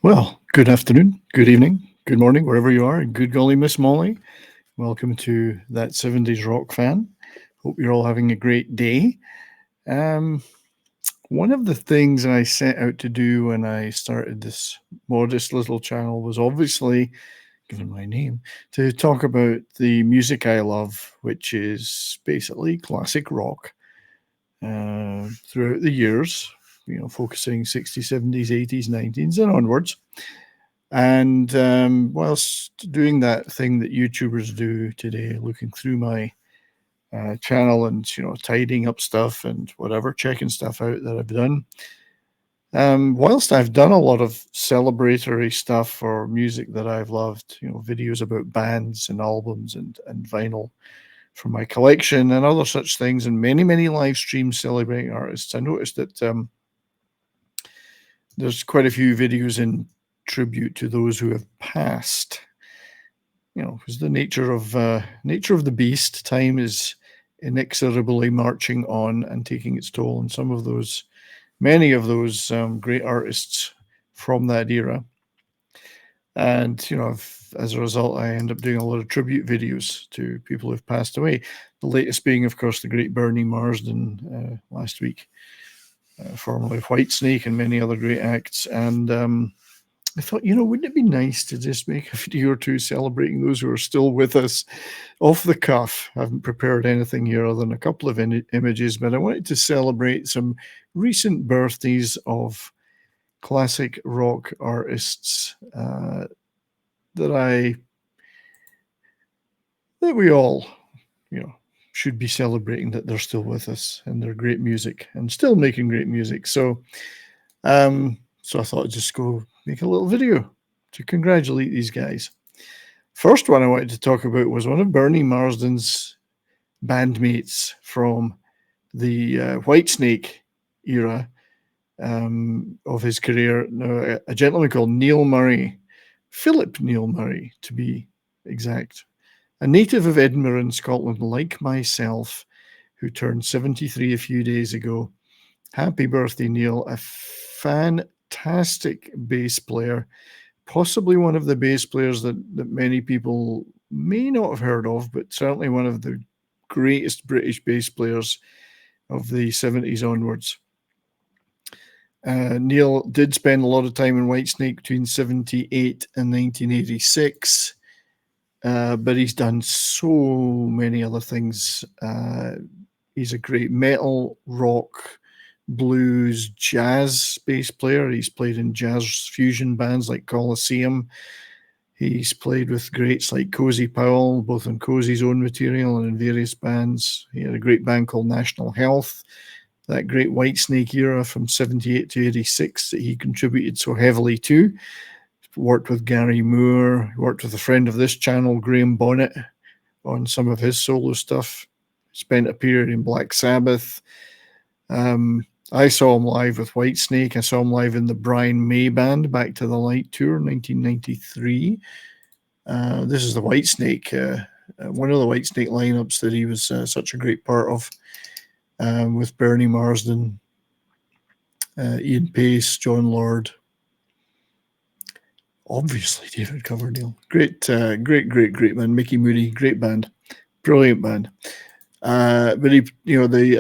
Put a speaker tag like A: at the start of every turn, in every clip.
A: Well, good afternoon, good evening, good morning, wherever you are, and good golly, Miss Molly. Welcome to that 70s rock fan. Hope you're all having a great day. Um, One of the things I set out to do when I started this modest little channel was obviously, given my name, to talk about the music I love, which is basically classic rock throughout the years, focusing 60s, 70s, 80s, 90s, and onwards. And whilst doing that thing that YouTubers do today, looking through my channel and tidying up stuff and whatever, checking stuff out that I've done. Whilst I've done a lot of celebratory stuff for music that I've loved, videos about bands and albums and vinyl from my collection and other such things, and many live streams celebrating artists, I noticed that there's quite a few videos in tribute to those who have passed. Because the nature of the beast, time is inexorably marching on and taking its toll on many of those great artists from that era. And as a result, I end up doing a lot of tribute videos to people who've passed away. The latest being, of course, the great Bernie Marsden last week, formerly of Whitesnake, and many other great acts. And I thought, wouldn't it be nice to just make a video or two celebrating those who are still with us off the cuff? I haven't prepared anything here other than a couple of images, but I wanted to celebrate some recent birthdays of classic rock artists that we all, should be celebrating, that they're still with us and they're great music and still making great music. So I thought I'd just go make a little video to congratulate these guys. First one I wanted to talk about was one of Bernie Marsden's bandmates from the Whitesnake era of his career. Now, a gentleman called Neil Murray, Philip Neil Murray to be exact, a native of Edinburgh in Scotland, like myself, who turned 73 a few days ago. Happy birthday, Neil. A fantastic bass player, possibly one of the bass players that many people may not have heard of, but certainly one of the greatest British bass players of the 70s onwards. Neil did spend a lot of time in Whitesnake between 78 and 1986, but he's done so many other things. He's a great metal, rock, blues, jazz bass player. He's played in jazz fusion bands like Colosseum. He's played with greats like Cozy Powell, both on Cozy's own material and in various bands. He had a great band called National Health, that great Whitesnake era from 78 to 86 that he contributed so heavily to. Worked with Gary Moore, worked with a friend of this channel, Graham Bonnet, on some of his solo stuff. Spent a period in Black Sabbath. I saw him live with Whitesnake. I saw him live in the Brian May Band, Back to the Light Tour, 1993. This is the Whitesnake, one of the Whitesnake lineups that he was such a great part of, with Bernie Marsden, Ian Pace, John Lord, obviously David Coverdale. Great man. Mickey Moody, great band, brilliant band. But I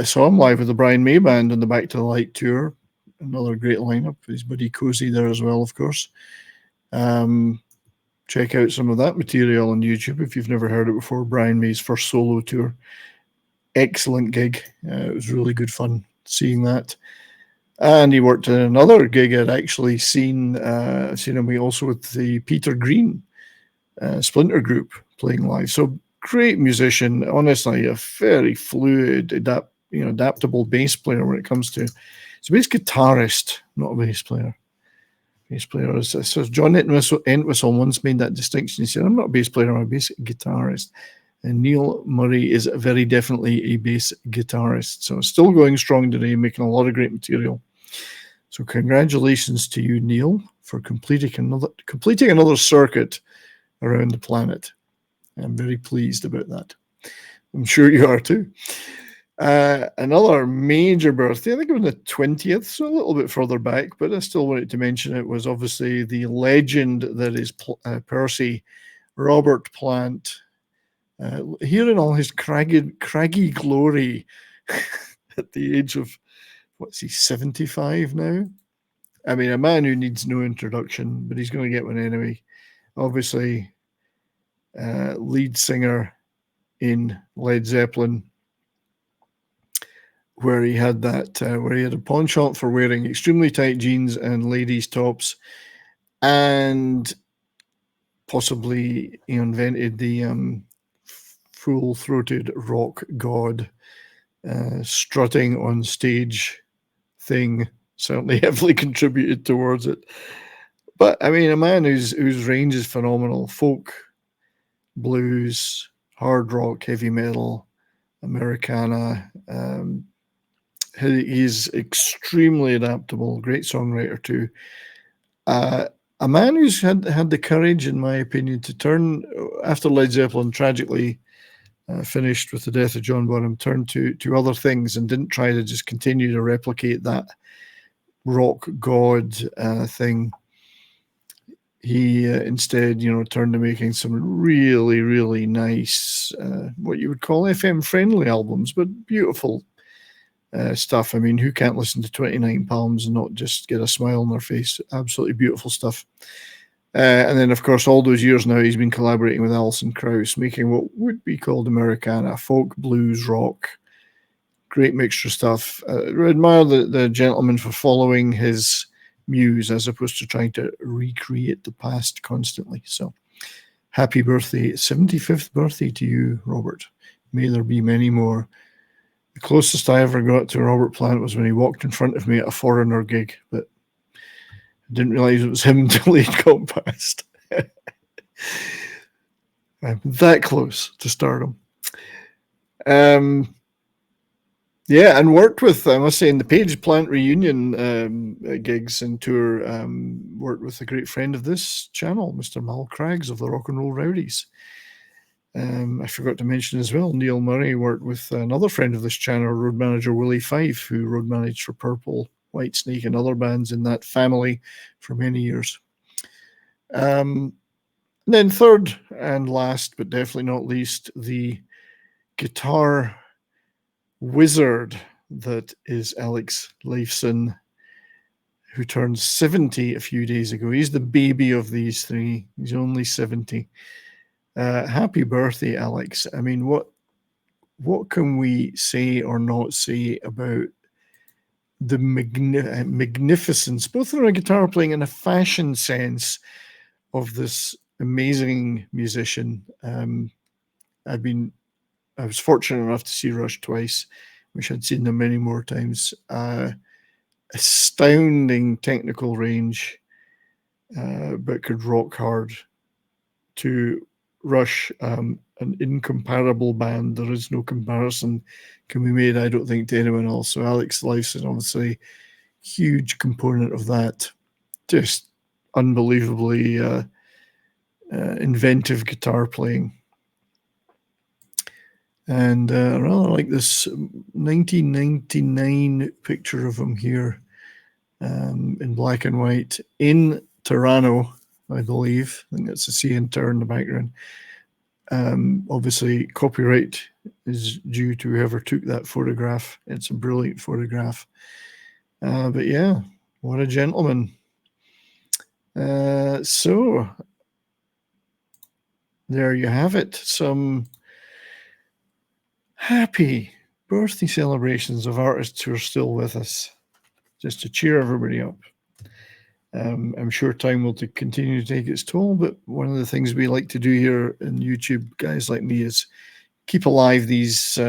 A: saw him live with the Brian May Band on the Back to the Light tour. Another great lineup. His buddy Cozy there as well, of course. Check out some of that material on YouTube if you've never heard it before. Brian May's first solo tour. Excellent gig. It was really good fun seeing that. And he worked at another gig I'd actually seen him also with the Peter Green Splinter Group playing live. So great musician, honestly, a very fluid, adaptable bass player when it comes to. He's a bass guitarist, not a bass player. Bass player is so John Entwistle once made that distinction. He said, "I'm not a bass player, I'm a bass guitarist." And Neil Murray is very definitely a bass guitarist. So still going strong today, making a lot of great material. So congratulations to you, Neil, for completing another circuit around the planet. I'm very pleased about that. I'm sure you are too. Another major birthday, I think it was the 20th, so a little bit further back, but I still wanted to mention it, was obviously the legend that is Percy Robert Plant, here in all his craggy glory at the age of, what's he, 75 now? I mean, a man who needs no introduction, but he's going to get one anyway. Obviously, lead singer in Led Zeppelin, where he had a pawn shop for wearing extremely tight jeans and ladies' tops, and possibly he invented the full-throated rock god strutting on stage thing. Certainly heavily contributed towards it. But I mean, a man whose range is phenomenal: folk, blues, hard rock, heavy metal, Americana. He's extremely adaptable, great songwriter too. A man who's had the courage, in my opinion, to turn, after Led Zeppelin tragically finished with the death of John Bonham, turned to other things and didn't try to just continue to replicate that rock god thing. He instead, turned to making some really, really nice, what you would call FM-friendly albums, but beautiful stuff. I mean, who can't listen to 29 Palms and not just get a smile on their face? Absolutely beautiful stuff. And then, of course, all those years now, he's been collaborating with Alison Krauss, making what would be called Americana, folk, blues, rock. Great mixture of stuff. I admire the gentleman for following his muse as opposed to trying to recreate the past constantly. So happy birthday, 75th birthday to you, Robert. May there be many more. The closest I ever got to Robert Plant was when he walked in front of me at a Foreigner gig, but I didn't realize it was him until he'd gone past. I'm that close to stardom. Yeah, and worked with, I must say, in the Page Plant reunion gigs and tour, worked with a great friend of this channel, Mr. Mal Craggs of the Rock and Roll Rowdies. I forgot to mention as well, Neil Murray worked with another friend of this channel, road manager Willie Fife, who road managed for Purple, Whitesnake, and other bands in that family for many years. And then third and last, but definitely not least, the guitar wizard that is Alex Lifeson, who turned 70 a few days ago. He's the baby of these three. He's only 70. Happy birthday, Alex. I mean, what can we say or not say about the magnificence, both in a guitar playing and a fashion sense, of this amazing musician? I was fortunate enough to see Rush twice. Wish I'd seen them many more times. Astounding technical range, but could rock hard. To Rush, an incomparable band. There is no comparison can be made, I don't think, to anyone else. So Alex Lifeson, obviously, huge component of that. Just unbelievably inventive guitar playing. And I rather like this 1999 picture of him here in black and white in Toronto, I believe. I think that's a CN Tower in the background. Obviously, copyright is due to whoever took that photograph. It's a brilliant photograph. But yeah, what a gentleman. So there you have it. Some happy birthday celebrations of artists who are still with us, just to cheer everybody up. I'm sure time will continue to take its toll, but one of the things we like to do here in YouTube, guys like me, is keep alive these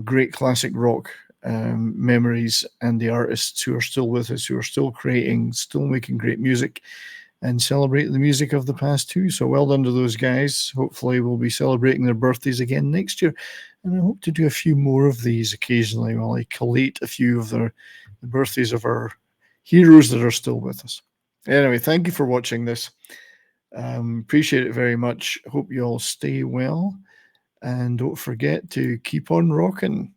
A: great classic rock memories and the artists who are still with us, who are still creating, still making great music, and celebrate the music of the past too. So well done to those guys. Hopefully we'll be celebrating their birthdays again next year. And I hope to do a few more of these occasionally while I collate a few of the birthdays of our heroes that are still with us. Anyway, thank you for watching this. Appreciate it very much. Hope you all stay well. And don't forget to keep on rocking.